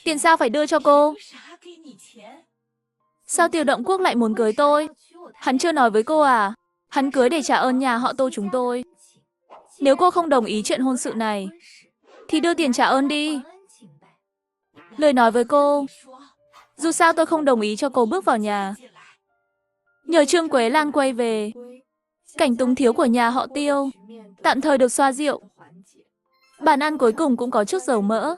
Tiền sao phải đưa cho cô? Sao Tiêu Động Quốc lại muốn cưới tôi? Hắn chưa nói với cô à? Hắn cưới để trả ơn nhà họ Tô chúng tôi. Nếu cô không đồng ý chuyện hôn sự này, thì đưa tiền trả ơn đi. Lời nói với cô. Dù sao tôi không đồng ý cho cô bước vào nhà. Nhờ Trương Quế Lan quay về, cảnh túng thiếu của nhà họ Tiêu tạm thời được xoa dịu. Bàn ăn cuối cùng cũng có chút dầu mỡ.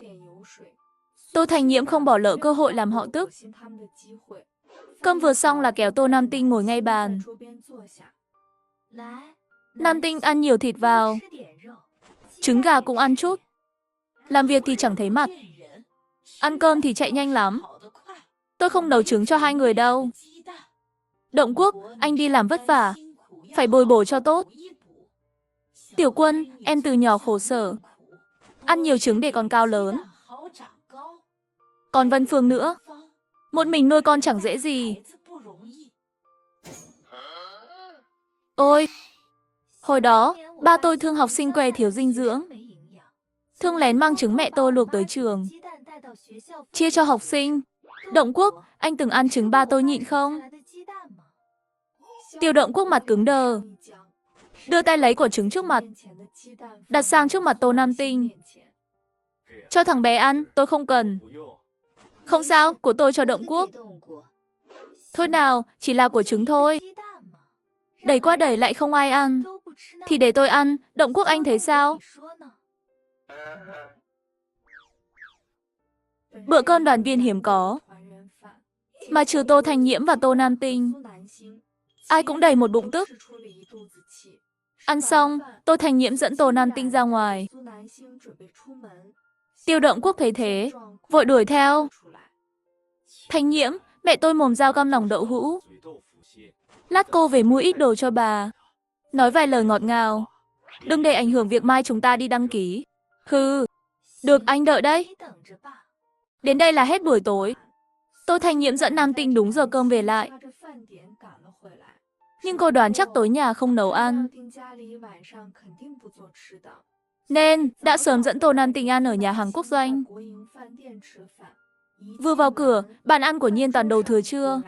Tô Thành Nhiễm không bỏ lỡ cơ hội làm họ tức. Cơm vừa xong là kéo Tô Nam Tinh ngồi ngay bàn. Nam Tinh ăn nhiều thịt vào. Trứng gà cũng ăn chút. Làm việc thì chẳng thấy mặt. Ăn cơm thì chạy nhanh lắm. Tôi không nấu trứng cho hai người đâu. Động Quốc, anh đi làm vất vả, phải bồi bổ cho tốt. Tiểu Quân, em từ nhỏ khổ sở, ăn nhiều trứng để con cao lớn. Còn Vân Phương nữa, một mình nuôi con chẳng dễ gì. Ôi, hồi đó, ba tôi thương học sinh què thiếu dinh dưỡng. Thương lén mang trứng mẹ tôi luộc tới trường, chia cho học sinh. Động Quốc, anh từng ăn trứng ba tôi nhịn không? Tiêu Động Quốc mặt cứng đờ, đưa tay lấy quả trứng trước mặt, đặt sang trước mặt Tô Nam Tinh. Cho thằng bé ăn, tôi không cần. Không sao, của tôi cho Động Quốc. Thôi nào, chỉ là của trứng thôi. Đẩy qua đẩy lại không ai ăn. Thì để tôi ăn, Động Quốc anh thấy sao? Bữa cơm đoàn viên hiếm có. Mà trừ Tô Thành Nhiễm và Tô Nam Tinh, ai cũng đầy một bụng tức. Ăn xong, Tô Thành Nhiễm dẫn Tô Nam Tinh ra ngoài. Tiêu Động Quốc thấy thế, vội đuổi theo. Thành Nhiễm, mẹ tôi mồm dao găm lòng đậu hũ. Lát cô về mua ít đồ cho bà. Nói vài lời ngọt ngào. Đừng để ảnh hưởng việc mai chúng ta đi đăng ký. Hừ, được anh đợi đấy. Đến đây là hết buổi tối. Tô Thành Nhiễm dẫn Nam Tinh đúng giờ cơm về lại. Nhưng cô đoán chắc tối nhà không nấu ăn, nên đã sớm dẫn Tô Nam Tinh ăn ở nhà hàng quốc doanh. Vừa vào cửa, bàn ăn của Nhiên toàn đồ thừa trưa.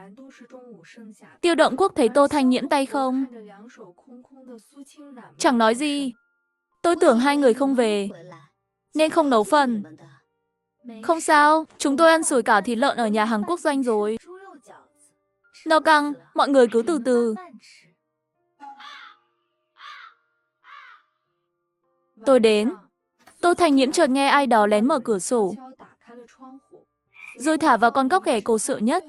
Tiêu Động Quốc thấy Tô Thành Nhiễm tay không, chẳng nói gì. Tôi tưởng hai người không về, nên không nấu phần. Không sao, chúng tôi ăn sủi cảo thịt lợn ở nhà hàng quốc doanh rồi. No căng, mọi người cứ từ từ. Tôi đến. Tô Thành Nhiễm chợt nghe ai đó lén mở cửa sổ, rồi thả vào con cóc ghẻ cô sợ nhất.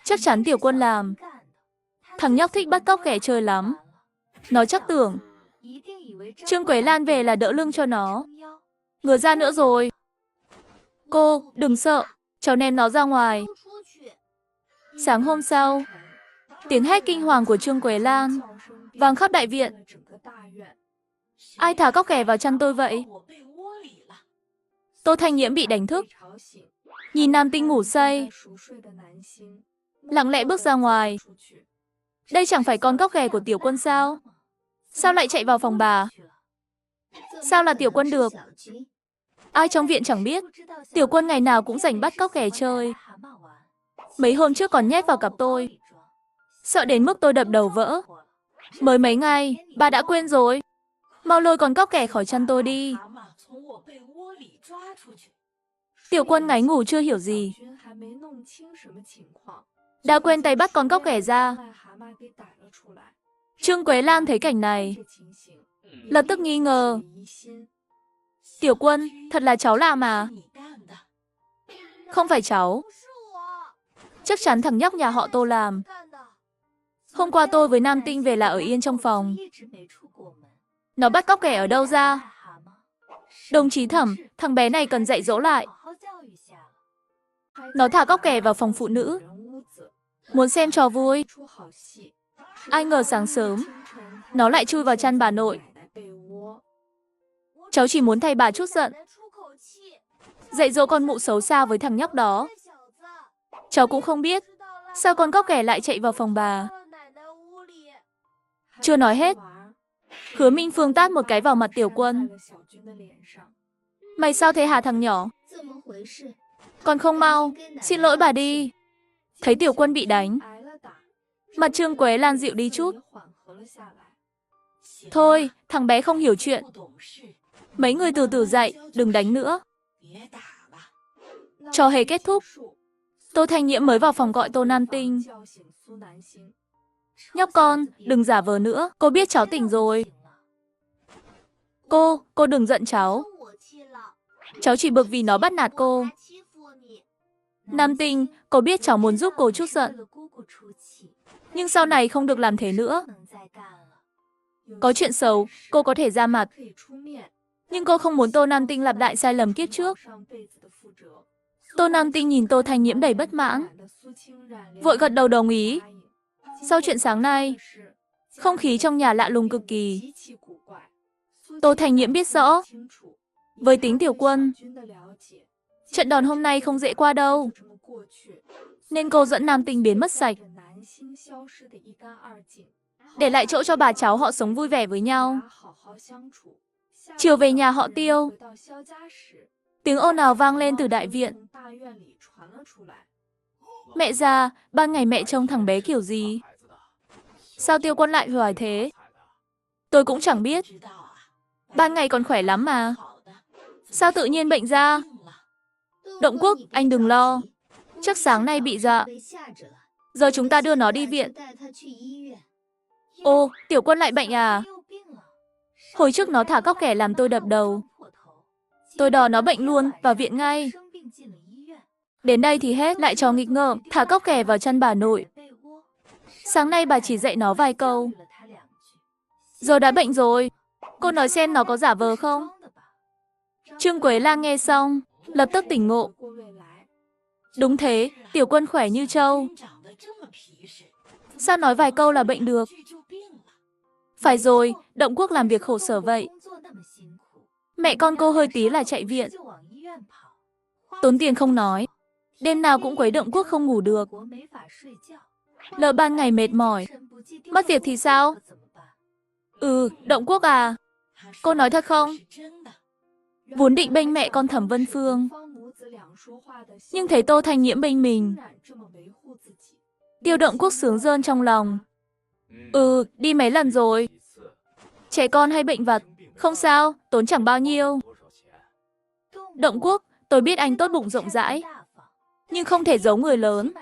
Chắc chắn Tiểu Quân làm. Thằng nhóc thích bắt cóc ghẻ chơi lắm. Nó chắc tưởng Trương Quế Lan về là đỡ lưng cho nó. Ngửa ra nữa rồi. Cô, đừng sợ, cháu ném nó ra ngoài. Sáng hôm sau, tiếng hét kinh hoàng của Trương Quế Lan vang khắp đại viện. Ai thả cóc ghẻ vào chăn tôi vậy? Tô Thành Nhiễm bị đánh thức, nhìn Nam Tinh ngủ say, lặng lẽ bước ra ngoài. Đây chẳng phải con cóc ghẻ của Tiểu Quân sao? Sao lại chạy vào phòng bà? Sao là Tiểu Quân được? Ai trong viện chẳng biết, Tiểu Quân ngày nào cũng rảnh bắt cóc ghẻ chơi. Mấy hôm trước còn nhét vào cặp tôi, sợ đến mức tôi đập đầu vỡ. Mới mấy ngày, bà đã quên rồi. Mau lôi con cóc ghẻ khỏi chăn tôi đi. Tiểu Quân ngáy ngủ chưa hiểu gì, đã quên tay bắt con cóc ghẻ ra. Trương Quế Lan thấy cảnh này, lập tức nghi ngờ. Tiểu Quân, thật là cháu làm à? Không phải cháu. Chắc chắn thằng nhóc nhà họ Tô làm. Hôm qua tôi với Nam Tinh về là ở yên trong phòng. Nó bắt cóc ghẻ ở đâu ra? Đồng chí Thẩm, thằng bé này cần dạy dỗ lại. Nó thả cóc ghẻ vào phòng phụ nữ, muốn xem trò vui. Ai ngờ sáng sớm, nó lại chui vào chăn bà nội. Cháu chỉ muốn thay bà chút giận, dạy dỗ con mụ xấu xa với thằng nhóc đó. Cháu cũng không biết sao con cóc ghẻ lại chạy vào phòng bà. Chưa nói hết, Hứa Minh Phương tát một cái vào mặt Tiểu Quân. Mày sao thế hả thằng nhỏ? Còn không mau, xin lỗi bà đi. Thấy Tiểu Quân bị đánh, mặt Trương Quế Lan dịu đi chút. Thôi, thằng bé không hiểu chuyện. Mấy người từ từ dậy, đừng đánh nữa. Trò hề kết thúc. Tô Thanh Nhiễm mới vào phòng gọi Tô Nam Tinh. Nhóc con, đừng giả vờ nữa, cô biết cháu tỉnh rồi. Cô đừng giận cháu. Cháu chỉ bực vì nó bắt nạt cô. Nam Tinh, cô biết cháu muốn giúp cô chút giận. Nhưng sau này không được làm thế nữa. Có chuyện xấu, cô có thể ra mặt. Nhưng cô không muốn Tô Nam Tinh lặp lại sai lầm kiếp trước. Tô Nam Tinh nhìn Tô Thanh Nhiễm đầy bất mãn, vội gật đầu đồng ý. Sau chuyện sáng nay, không khí trong nhà lạ lùng cực kỳ. Tô Thanh Nhiễm biết rõ, với tính Tiểu Quân, trận đòn hôm nay không dễ qua đâu. Nên cô dẫn Nam Tinh biến mất sạch, để lại chỗ cho bà cháu họ sống vui vẻ với nhau. Chiều về nhà họ Tiêu, tiếng ồn ào vang lên từ đại viện. Mẹ già, ban ngày mẹ trông thằng bé kiểu gì? Sao Tiêu Quân lại hỏi thế? Tôi cũng chẳng biết. Ban ngày còn khỏe lắm mà. Sao tự nhiên bệnh ra? Động Quốc, anh đừng lo. Chắc sáng nay bị dọa. Giờ chúng ta đưa nó đi viện. Ô, Tiểu Quân lại bệnh à? Hồi trước nó thả cóc ghẻ làm tôi đập đầu. Tôi đò nó bệnh luôn, vào viện ngay. Đến đây thì hết, lại trò nghịch ngợm, thả cóc ghẻ vào chân bà nội. Sáng nay bà chỉ dạy nó vài câu. Giờ đã bệnh rồi. Cô nói xem nó có giả vờ không? Trương Quế Lan nghe xong, lập tức tỉnh ngộ. Đúng thế, Tiểu Quân khỏe như trâu. Sao nói vài câu là bệnh được? Phải rồi, Động Quốc làm việc khổ sở vậy. Mẹ con cô hơi tí là chạy viện. Tốn tiền không nói, đêm nào cũng quấy Động Quốc không ngủ được. Lỡ ban ngày mệt mỏi, mất việc thì sao? Động Quốc à? Cô nói thật không? Vốn định bênh mẹ con Thẩm Vân Phương, nhưng thấy Tô Thanh Nhiễm bênh mình. Tiêu Động Quốc sướng rơn trong lòng. Đi mấy lần rồi. Trẻ con hay bệnh vặt, không sao, tốn chẳng bao nhiêu. Động Quốc, tôi biết anh tốt bụng rộng rãi, nhưng không thể giấu người lớn.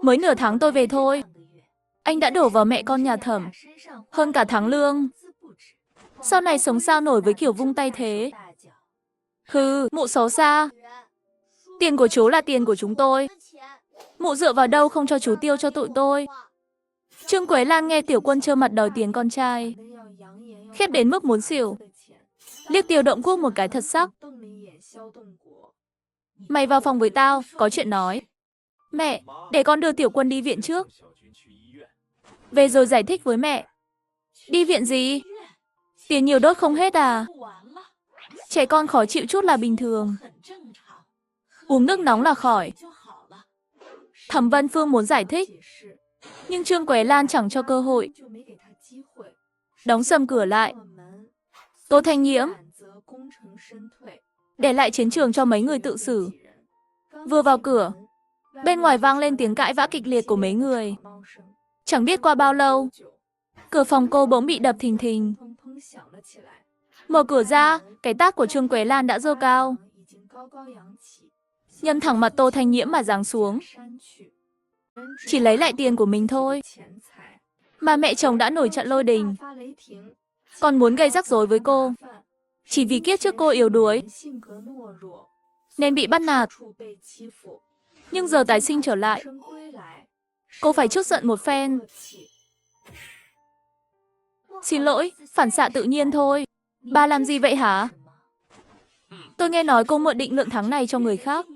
Mới nửa tháng tôi về thôi, anh đã đổ vào mẹ con nhà Thẩm hơn cả tháng lương. Sau này sống sao nổi với kiểu vung tay thế? Hừ, mụ xấu xa. Tiền của chú là tiền của chúng tôi. Mụ dựa vào đâu không cho chú tiêu cho tụi tôi? Trương Quế Lan nghe Tiểu Quân trơ mặt đòi tiền con trai, khép đến mức muốn xỉu. Liếc Tiêu Động Quốc một cái thật sắc. Mày vào phòng với tao, có chuyện nói. Mẹ, để con đưa Tiểu Quân đi viện trước. Về rồi giải thích với mẹ. Đi viện gì? Tiền nhiều đốt không hết à? Trẻ con khó chịu chút là bình thường. Uống nước nóng là khỏi. Thẩm Vân Phương muốn giải thích, nhưng Trương Quế Lan chẳng cho cơ hội. Đóng sầm cửa lại. Tô Thanh Nhiễm để lại chiến trường cho mấy người tự xử. Vừa vào cửa, bên ngoài vang lên tiếng cãi vã kịch liệt của mấy người. Chẳng biết qua bao lâu, cửa phòng cô bỗng bị đập thình thình. Mở cửa ra, cái tát của Trương Quế Lan đã giơ cao, nhâm thẳng mặt Tô Thanh Nhiễm mà giáng xuống. Chỉ lấy lại tiền của mình thôi, mà mẹ chồng đã nổi trận lôi đình, còn muốn gây rắc rối với cô. Chỉ vì kiếp trước cô yếu đuối, nên bị bắt nạt. Nhưng giờ tái sinh trở lại, cô phải trút giận một phen. Xin lỗi, phản xạ tự nhiên thôi. Bà làm gì vậy hả? Tôi nghe nói cô mượn định lượng tháng này cho người khác,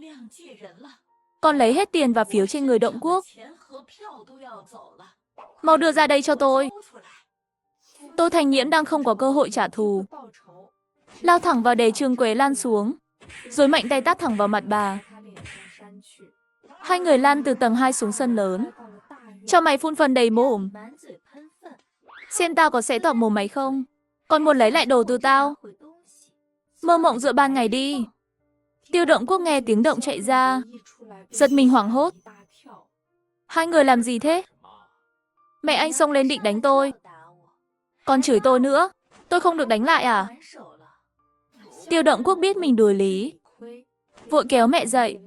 còn lấy hết tiền và phiếu trên người Động Quốc. Mau đưa ra đây cho tôi. Tô Thanh Nhiễm đang không có cơ hội trả thù, lao thẳng vào đè Trương Quế Lan xuống, rồi mạnh tay tát thẳng vào mặt bà. Hai người lan từ tầng 2 xuống sân lớn. Cho mày phun phân đầy mồm. Xem tao có xé toạc mồm mày không? Còn muốn lấy lại đồ từ tao? Mơ mộng giữa ban ngày đi. Tiêu Động Quốc nghe tiếng động chạy ra, giật mình hoảng hốt. Hai người làm gì thế? Mẹ anh xông lên định đánh tôi. Còn chửi tôi nữa. Tôi không được đánh lại à? Tiêu Động Quốc biết mình đuổi lý, vội kéo mẹ dậy.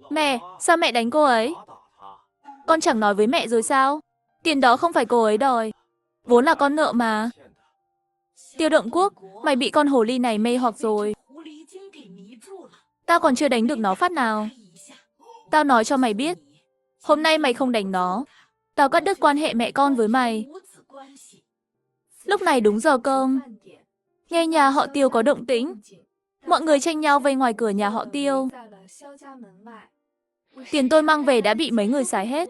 Mẹ, sao mẹ đánh cô ấy? Con chẳng nói với mẹ rồi sao? Tiền đó không phải cô ấy đòi. Vốn là con nợ mà. Tiêu Động Quốc, mày bị con hồ ly này mê hoặc rồi. Tao còn chưa đánh được nó phát nào. Tao nói cho mày biết, hôm nay mày không đánh nó, tao cắt đứt quan hệ mẹ con với mày. Lúc này đúng giờ cơm, nghe nhà họ Tiêu có động tĩnh. Mọi người tranh nhau vây ngoài cửa nhà họ Tiêu. Tiền tôi mang về đã bị mấy người xài hết.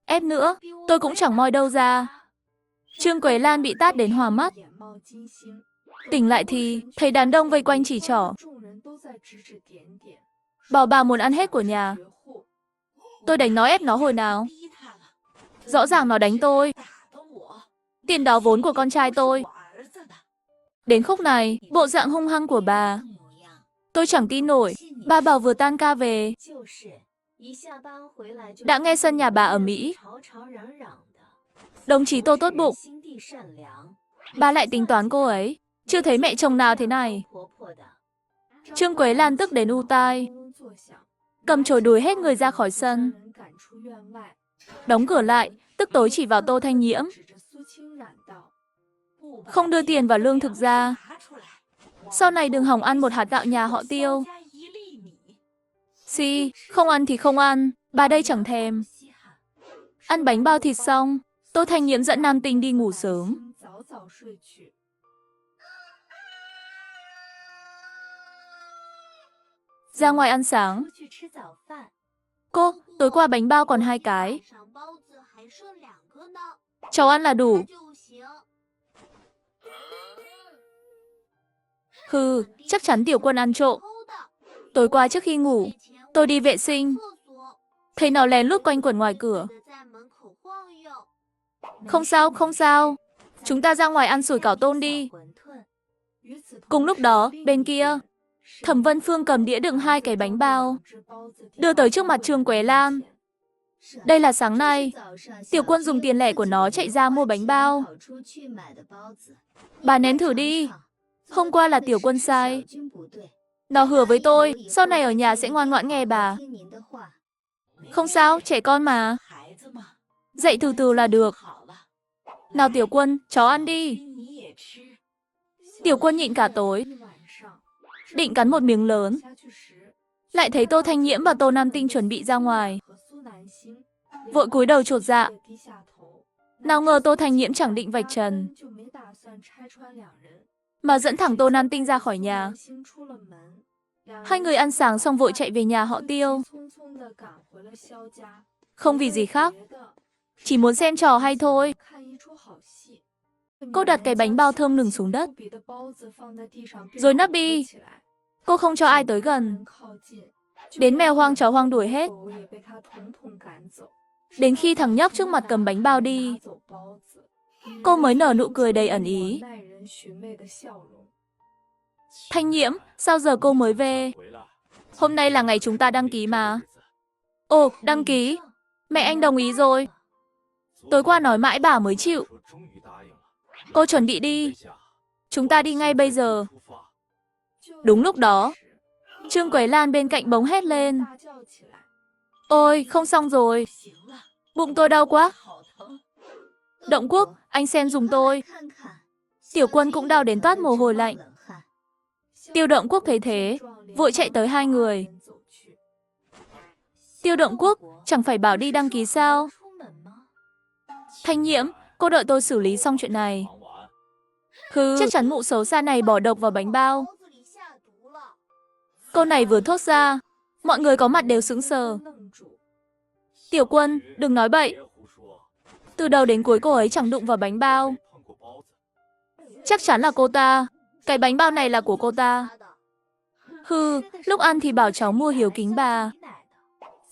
Ép nữa, tôi cũng chẳng moi đâu ra. Trương Quế Lan bị tát đến hoa mắt. Tỉnh lại thì thấy đàn đông vây quanh chỉ trỏ. Bảo bà muốn ăn hết của nhà. Tôi đánh nó ép nó hồi nào? Rõ ràng nó đánh tôi. Tiền đó vốn của con trai tôi. Đến khúc này, bộ dạng hung hăng của bà, tôi chẳng tin nổi. Bà bảo vừa tan ca về, đã nghe sân nhà bà ở Mỹ. Đồng chí Tô tốt bụng, bà lại tính toán cô ấy. Chưa thấy mẹ chồng nào thế này. Trương Quế Lan tức đến u tai, cầm chổi đuổi hết người ra khỏi sân. Đóng cửa lại, tức tối chỉ vào Tô Thanh Nhiễm. Không đưa tiền và lương thực ra. Sau này đừng hòng ăn một hạt gạo nhà họ Tiêu. Xì, không ăn thì không ăn, bà đây chẳng thèm. Ăn bánh bao thịt xong, Tô Thanh Nhiễm dẫn Nam Tinh đi ngủ sớm. Ra ngoài ăn sáng. Cô, tối qua bánh bao còn 2 cái. Cháu ăn là đủ. Hừ, chắc chắn Tiểu Quân ăn trộm. Tối qua trước khi ngủ, tôi đi vệ sinh, thấy nó lén lút quanh quẩn ngoài cửa. Không sao, không sao. Chúng ta ra ngoài ăn sủi cảo tôm đi. Cùng lúc đó, bên kia, Thẩm Vân Phương cầm đĩa đựng 2 cái bánh bao, đưa tới trước mặt Trương Quế Lan. Đây là sáng nay, Tiểu Quân dùng tiền lẻ của nó chạy ra mua bánh bao. Bà nếm thử đi. Hôm qua là Tiểu Quân sai. Nó hứa với tôi, sau này ở nhà sẽ ngoan ngoãn nghe bà. Không sao, trẻ con mà. Dậy từ từ là được. Nào Tiểu Quân, cháu ăn đi. Tiểu Quân nhịn cả tối, định cắn một miếng lớn. Lại thấy Tô Thanh Nhiễm và Tô Nam Tinh chuẩn bị ra ngoài. Vội cúi đầu chột dạ. Nào ngờ Tô Thanh Nhiễm chẳng định vạch trần, mà dẫn thẳng Tô Nam Tinh ra khỏi nhà. Hai người ăn sáng xong vội chạy về nhà họ Tiêu. Không vì gì khác, chỉ muốn xem trò hay thôi. Cô đặt cái bánh bao thơm nừng xuống đất, rồi nấp đi. Cô không cho ai tới gần. Đến mèo hoang chó hoang đuổi hết. Đến khi thằng nhóc trước mặt cầm bánh bao đi, cô mới nở nụ cười đầy ẩn ý. Thanh Nhiễm, sao giờ cô mới về? Hôm nay là ngày chúng ta đăng ký mà. Ồ, đăng ký. Mẹ anh đồng ý rồi. Tối qua nói mãi bà mới chịu. Cô chuẩn bị đi. Chúng ta đi ngay bây giờ. Đúng lúc đó, Trương Quế Lan bên cạnh bỗng hét lên. Ôi, không xong rồi. Bụng tôi đau quá. Động Quốc, anh xem giùm tôi. Tiểu Quân cũng đau đến toát mồ hôi lạnh. Tiêu Động Quốc thấy thế, vội chạy tới hai người. Tiêu Động Quốc, chẳng phải bảo đi đăng ký sao? Thanh Nhiễm, cô đợi tôi xử lý xong chuyện này. Chắc chắn mụ xấu xa này bỏ độc vào bánh bao. Câu này vừa thốt ra, mọi người có mặt đều sững sờ. Tiểu Quân, đừng nói bậy. Từ đầu đến cuối cô ấy chẳng đụng vào bánh bao. Chắc chắn là cô ta. Cái bánh bao này là của cô ta. Lúc ăn thì bảo cháu mua hiếu kính bà.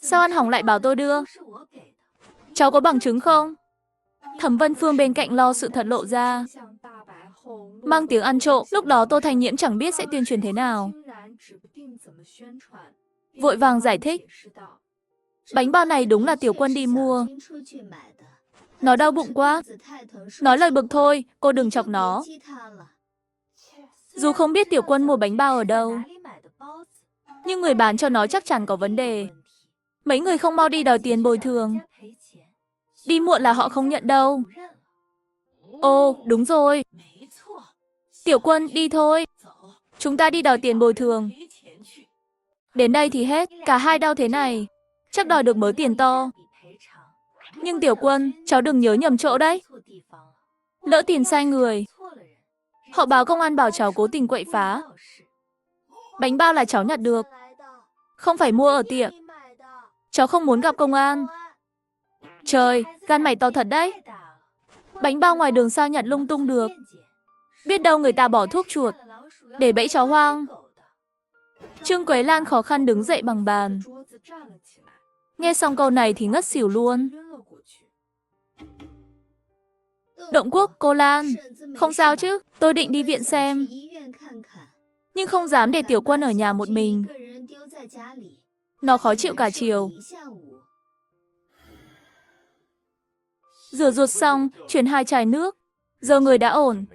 Sao ăn hỏng lại bảo tôi đưa? Cháu có bằng chứng không? Thẩm Vân Phương bên cạnh lo sự thật lộ ra. Mang tiếng ăn trộm, lúc đó Tô Thanh Nhiễm chẳng biết sẽ tuyên truyền thế nào. Vội vàng giải thích. Bánh bao này đúng là Tiểu Quân đi mua. Nó đau bụng quá. Nói lời bực thôi, cô đừng chọc nó. Dù không biết Tiểu Quân mua bánh bao ở đâu, nhưng người bán cho nó chắc chắn có vấn đề. Mấy người không mau đi đòi tiền bồi thường. Đi muộn là họ không nhận đâu. Ồ, đúng rồi. Tiểu Quân, đi thôi. Chúng ta đi đòi tiền bồi thường. Đến đây thì hết, cả hai đau thế này. Chắc đòi được mớ tiền to. Nhưng Tiểu Quân, cháu đừng nhớ nhầm chỗ đấy. Lỡ tiền sai người. Họ báo công an bảo cháu cố tình quậy phá. Bánh bao là cháu nhặt được, không phải mua ở tiệm. Cháu không muốn gặp công an. Trời, gan mày to thật đấy. Bánh bao ngoài đường sao nhặt lung tung được. Biết đâu người ta bỏ thuốc chuột để bẫy chó hoang. Trương Quế Lan khó khăn đứng dậy bằng bàn. Nghe xong câu này thì ngất xỉu luôn. Động Quốc, cô Lan, không sao chứ, tôi định đi viện xem. Nhưng không dám để Tiểu Quân ở nhà một mình. Nó khó chịu cả chiều. Rửa ruột xong, chuyển 2 chai nước. Giờ người đã ổn.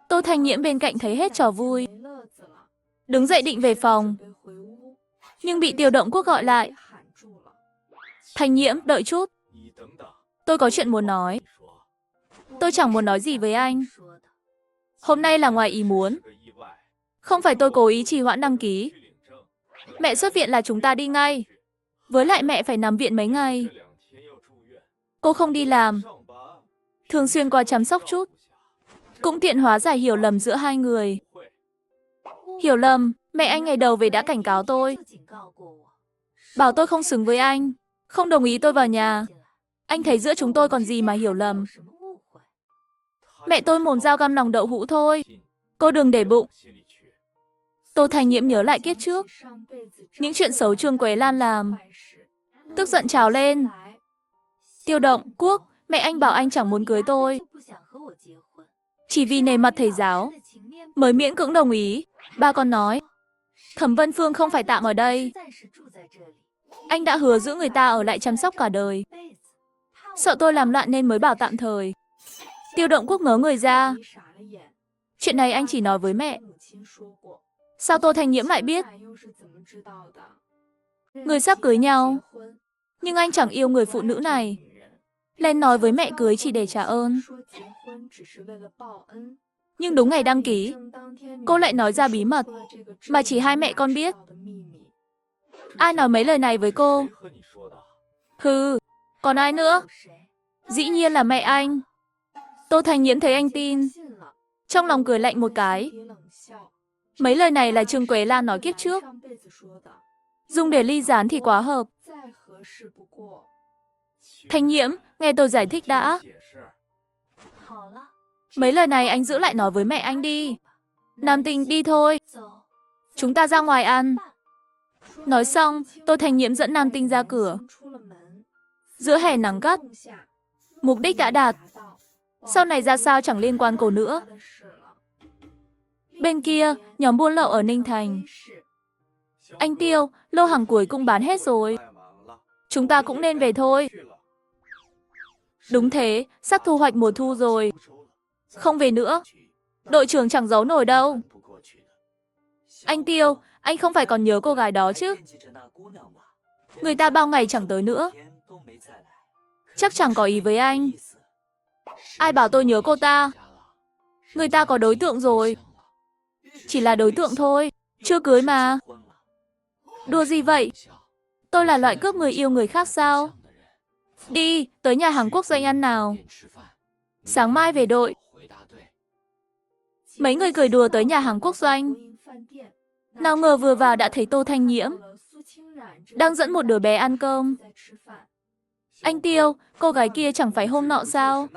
Tô Thanh Nhiễm bên cạnh thấy hết trò vui. Đứng dậy định về phòng. Nhưng bị Tiêu Động Quốc gọi lại. Thanh Nhiễm, đợi chút. Tôi có chuyện muốn nói. Tôi chẳng muốn nói gì với anh. Hôm nay là ngoài ý muốn. Không phải tôi cố ý trì hoãn đăng ký. Mẹ xuất viện là chúng ta đi ngay. Với lại mẹ phải nằm viện mấy ngày. Cô không đi làm. Thường xuyên qua chăm sóc chút. Cũng tiện hóa giải hiểu lầm giữa hai người. Hiểu lầm, mẹ anh ngày đầu về đã cảnh cáo tôi. Bảo tôi không xứng với anh. Không đồng ý tôi vào nhà. Anh thấy giữa chúng tôi còn gì mà hiểu lầm. Mẹ tôi mồm dao găm lòng đậu hũ thôi. Cô đừng để bụng. Tô Thanh Nhiễm nhớ lại kiếp trước. Những chuyện xấu Trương Quế Lan làm. Tức giận trào lên. Tiêu Động Quốc, mẹ anh bảo anh chẳng muốn cưới tôi. Chỉ vì nể mặt thầy giáo mới miễn cưỡng đồng ý. Ba còn nói Thẩm Vân Phương không phải tạm ở đây. Anh đã hứa giữ người ta ở lại chăm sóc cả đời. Sợ tôi làm loạn nên mới bảo tạm thời. Tiêu Động Quốc ngớ người ra. Chuyện này anh chỉ nói với mẹ. Sao Tô Thanh Nhiễm lại biết? Người sắp cưới nhau. Nhưng anh chẳng yêu người phụ nữ này. Lên nói với mẹ cưới chỉ để trả ơn. Nhưng đúng ngày đăng ký, cô lại nói ra bí mật mà chỉ hai mẹ con biết. Ai nói mấy lời này với cô? Hừ, còn ai nữa? Dĩ nhiên là mẹ anh. Tô Thanh Nhiễm thấy anh tin, trong lòng cười lạnh một cái. Mấy lời này là Trương Quế Lan nói kiếp trước. Dùng để ly gián thì quá hợp. Thanh Nhiễm, nghe tôi giải thích đã. Mấy lời này anh giữ lại nói với mẹ anh đi. Nam Tinh, đi thôi. Chúng ta ra ngoài ăn. Nói xong, Tô Thanh Nhiễm dẫn Nam Tinh ra cửa. Giữa hè nắng gắt. Mục đích đã đạt. Sau này ra sao chẳng liên quan cô nữa. Bên kia, nhóm buôn lậu ở Ninh Thành. Anh Tiêu, lô hàng cuối cũng bán hết rồi. Chúng ta cũng nên về thôi. Đúng thế, sắp thu hoạch mùa thu rồi. Không về nữa. Đội trưởng chẳng giấu nổi đâu. Anh Tiêu, anh không phải còn nhớ cô gái đó chứ? Người ta bao ngày chẳng tới nữa. Chắc chẳng có ý với anh. Ai bảo tôi nhớ cô ta? Người ta có đối tượng rồi. Chỉ là đối tượng thôi, chưa cưới mà. Đùa gì vậy? Tôi là loại cướp người yêu người khác sao? Đi, tới nhà hàng quốc doanh ăn nào. Sáng mai về đội. Mấy người cười đùa tới nhà hàng quốc doanh. Nào ngờ vừa vào đã thấy Tô Thanh Nhiễm đang dẫn một đứa bé ăn cơm. Anh Tiêu, cô gái kia chẳng phải hôm nọ sao?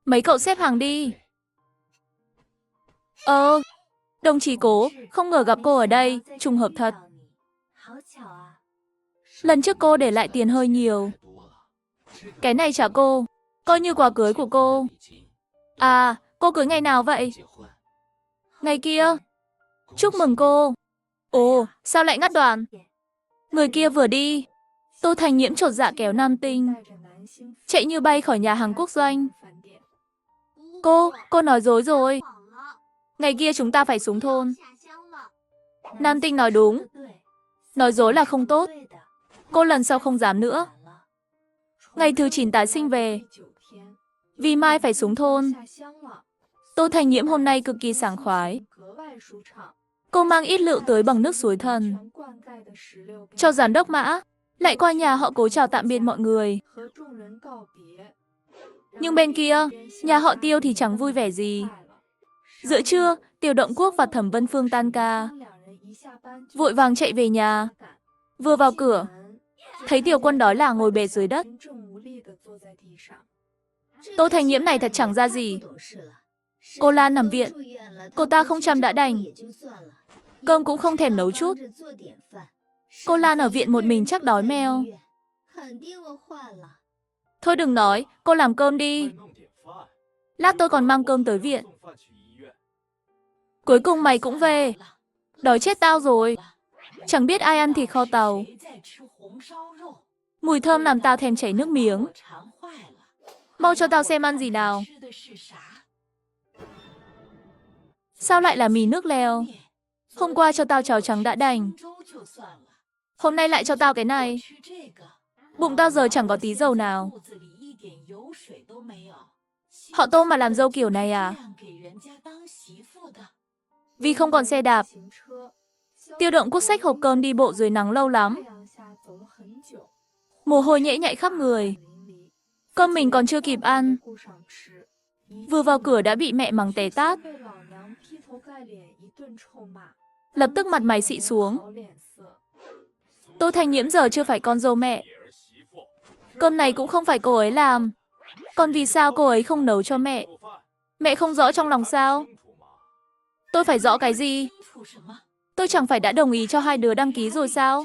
Mấy cậu xếp hàng đi. Đồng chí Cố, không ngờ gặp cô ở đây, trùng hợp thật. Lần trước cô để lại tiền hơi nhiều. Cái này trả cô, coi như quà cưới của cô. À, cô cưới ngày nào vậy? Ngày kia. Chúc mừng cô. Ồ, sao lại ngắt đoạn? Người kia vừa đi. Tô Thành Nhiễm chột dạ kéo Nam Tinh, chạy như bay khỏi nhà hàng quốc doanh. Cô nói dối rồi. Ngày kia chúng ta phải xuống thôn. Nam Tinh nói đúng. Nói dối là không tốt. Cô lần sau không dám nữa. Ngày thứ 9 tái sinh về. Vì mai phải xuống thôn. Tô Thành Nhiễm hôm nay cực kỳ sảng khoái. Cô mang ít rượu tới bằng nước suối thần cho giám đốc Mã, lại qua nhà họ Cố chào tạm biệt mọi người. Nhưng bên kia, nhà họ Tiêu thì chẳng vui vẻ gì. Giữa trưa, Tiêu Động Quốc và Thẩm Vân Phương tan ca, vội vàng chạy về nhà. Vừa vào cửa, thấy Tiểu Quân đói là ngồi bệt dưới đất. Tô Thành Nhiễm này thật chẳng ra gì. Cô Lan nằm viện, cô ta không chăm đã đành, cơm cũng không thèm nấu chút. Cô Lan ở viện một mình chắc đói meo. Thôi đừng nói, cô làm cơm đi. Lát tôi còn mang cơm tới viện. Cuối cùng mày cũng về. Đói chết tao rồi. Chẳng biết ai ăn thịt kho tàu. Mùi thơm làm tao thèm chảy nước miếng. Mau cho tao xem ăn gì nào. Sao lại là mì nước lèo? Hôm qua cho tao cháo trắng đã đành. Hôm nay lại cho tao cái này. Bụng tao giờ chẳng có tí dầu nào. Họ Tô mà làm dâu kiểu này à? Vì không còn xe đạp, Tiêu Động Quốc xách hộp cơm đi bộ dưới nắng lâu lắm. Mồ hôi nhễ nhại khắp người. Cơm mình còn chưa kịp ăn, vừa vào cửa đã bị mẹ mắng té tát. Lập tức mặt mày xị xuống. Tô Thành Nhiễm giờ chưa phải con dâu mẹ. Cơm này cũng không phải cô ấy làm. Còn vì sao cô ấy không nấu cho mẹ? Mẹ không rõ trong lòng sao? Tôi phải rõ cái gì? Tôi chẳng phải đã đồng ý cho hai đứa đăng ký rồi sao?